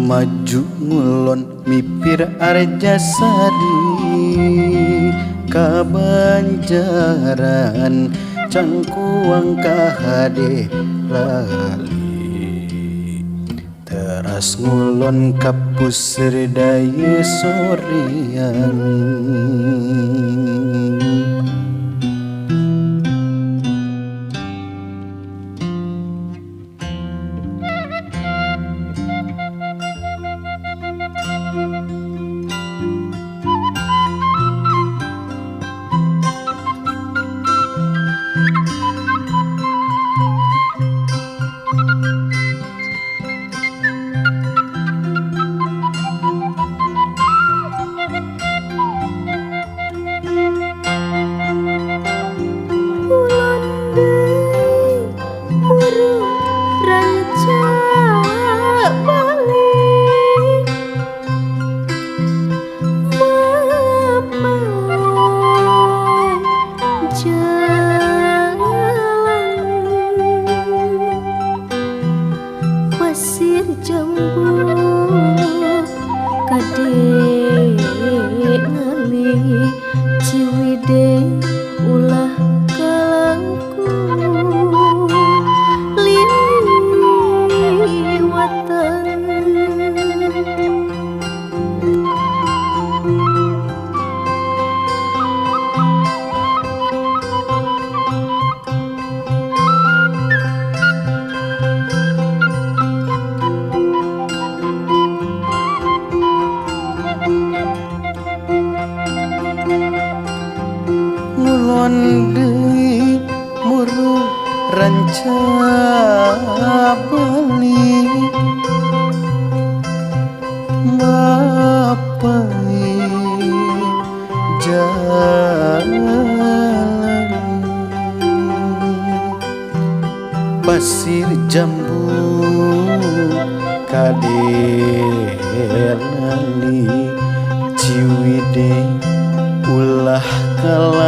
maju ngulon mipir Arjasadi kabanjaran cangkuang kahade lali teras ngulon kapusir daya soreang pasir jambu kade ngali ciwide ulah kalangku liwatan ngulon deui muru ranca bali mapai jalan pasir jambu kade lali ciwide ulah kal